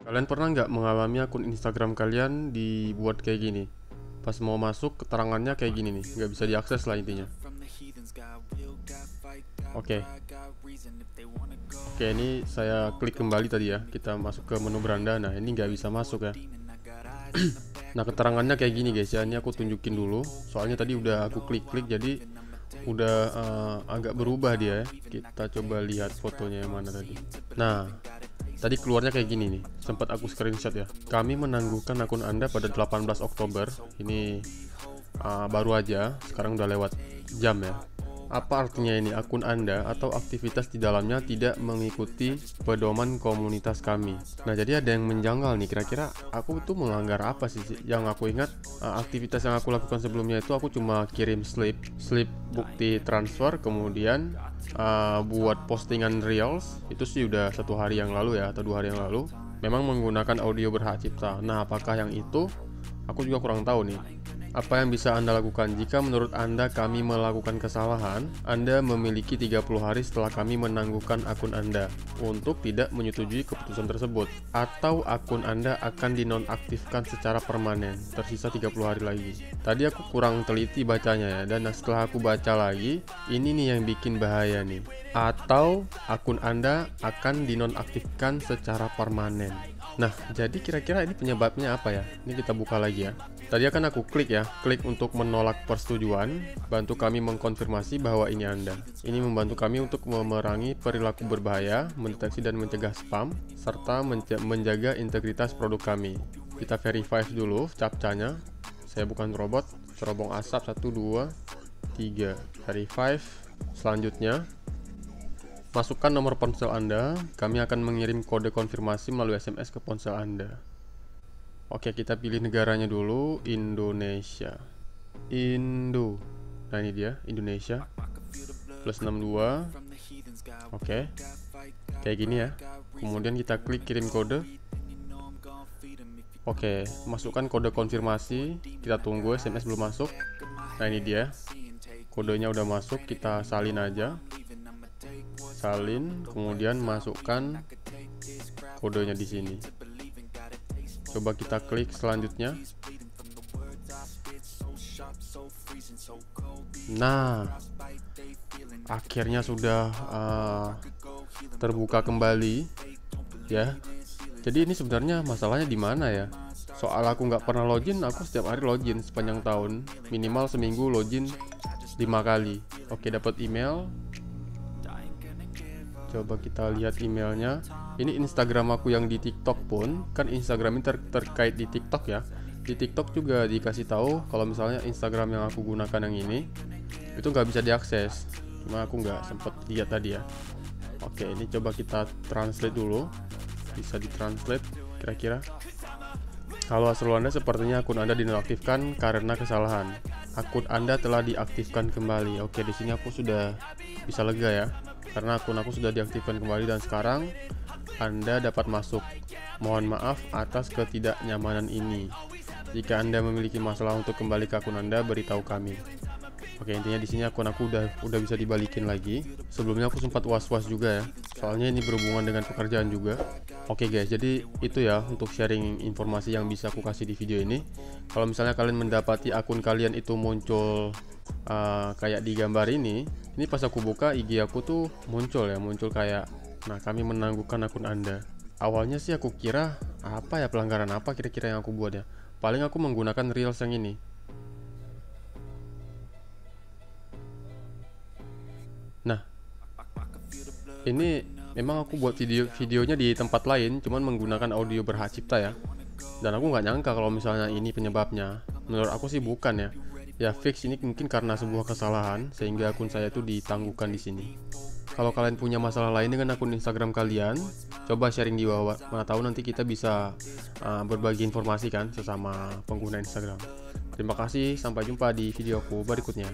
Kalian pernah nggak mengalami akun Instagram kalian dibuat kayak gini? Pas mau masuk, keterangannya kayak gini nih, nggak bisa diakses lah intinya. Oke, ini saya klik kembali tadi ya. Kita masuk ke menu beranda. Nah, ini nggak bisa masuk ya. Nah, keterangannya kayak gini guys ya. Ini aku tunjukin dulu. Soalnya tadi udah aku klik-klik, jadi udah agak berubah dia ya. Kita coba lihat fotonya yang mana tadi. Nah, tadi keluarnya kayak gini nih. Sempat aku screenshot ya. Kami menangguhkan akun Anda pada 18 Oktober. Ini baru aja. Sekarang udah lewat jam ya. Apa artinya ini? Akun Anda atau aktivitas di dalamnya tidak mengikuti pedoman komunitas kami. Nah, jadi ada yang menjanggal nih. Kira-kira aku tuh melanggar apa sih? Yang aku ingat, aktivitas yang aku lakukan sebelumnya itu aku cuma kirim slip bukti transfer, kemudian buat postingan reels. Itu sih udah 1 hari yang lalu ya, atau 2 hari yang lalu. Memang menggunakan audio berhak cipta. Nah, apakah yang itu? Aku juga kurang tahu nih. Apa yang bisa Anda lakukan? Jika menurut Anda kami melakukan kesalahan, Anda memiliki 30 hari setelah kami menangguhkan akun Anda untuk tidak menyetujui keputusan tersebut. Atau akun Anda akan dinonaktifkan secara permanen, tersisa 30 hari lagi. Tadi aku kurang teliti bacanya ya, dan setelah aku baca lagi, ini nih yang bikin bahaya nih. Atau akun Anda akan dinonaktifkan secara permanen. Nah, jadi kira-kira ini penyebabnya apa ya? Ini kita buka lagi ya. Tadi akan aku klik ya, klik untuk menolak persetujuan, bantu kami mengkonfirmasi bahwa ini Anda. Ini membantu kami untuk memerangi perilaku berbahaya, mendeteksi dan mencegah spam, serta menjaga integritas produk kami. Kita verify dulu captcha-nya. Saya bukan robot, cerobong asap 1, 2, 3. Verify. Selanjutnya, masukkan nomor ponsel Anda. Kami akan mengirim kode konfirmasi melalui SMS ke ponsel Anda. Oke, kita pilih negaranya dulu, Indonesia. Nah, ini dia, Indonesia. +62. Oke. Kayak gini ya. Kemudian kita klik kirim kode. Oke, masukkan kode konfirmasi. Kita tunggu, SMS belum masuk. Nah, ini dia. Kodenya udah masuk, kita salin aja. Salin, kemudian masukkan kodenya di sini. Coba kita klik selanjutnya. Nah, akhirnya sudah terbuka kembali ya. Jadi ini sebenarnya masalahnya di mana ya? Soal aku nggak pernah login, aku setiap hari login sepanjang tahun, minimal seminggu login 5 kali. Oke, dapat email. Coba kita lihat emailnya. Ini Instagram aku yang di TikTok pun, kan Instagram ini terkait di TikTok ya. Di TikTok juga dikasih tahu kalau misalnya Instagram yang aku gunakan yang ini itu nggak bisa diakses. Cuma aku nggak sempet lihat tadi ya. Oke, ini coba kita translate dulu. Bisa ditranslate kira-kira. Halo, asal Anda, sepertinya akun Anda dinonaktifkan karena kesalahan. Akun Anda telah diaktifkan kembali. Oke, di sini aku sudah bisa lega ya, karena akun aku sudah diaktifkan kembali dan sekarang Anda dapat masuk. Mohon maaf atas ketidaknyamanan ini. Jika Anda memiliki masalah untuk kembali ke akun Anda, beritahu kami. Oke, intinya di sini akun aku udah bisa dibalikin lagi. Sebelumnya aku sempat was-was juga ya, soalnya ini berhubungan dengan pekerjaan juga. Oke guys, jadi itu ya untuk sharing informasi yang bisa aku kasih di video ini. Kalau misalnya kalian mendapati akun kalian itu muncul kayak di gambar ini pas aku buka IG aku tuh muncul kayak, nah, kami menangguhkan akun Anda. Awalnya sih aku kira apa ya, pelanggaran apa kira-kira yang aku buat ya. Paling aku menggunakan reels yang ini. Nah, ini memang aku buat videonya di tempat lain, cuman menggunakan audio berhak cipta ya. Dan aku nggak nyangka kalau misalnya ini penyebabnya. Menurut aku sih bukan ya. Ya fix ini mungkin karena sebuah kesalahan sehingga akun saya itu ditangguhkan di sini. Kalau kalian punya masalah lain dengan akun Instagram kalian, coba sharing di bawah. Mana tahu nanti kita bisa berbagi informasi kan sesama pengguna Instagram. Terima kasih, sampai jumpa di videoku berikutnya.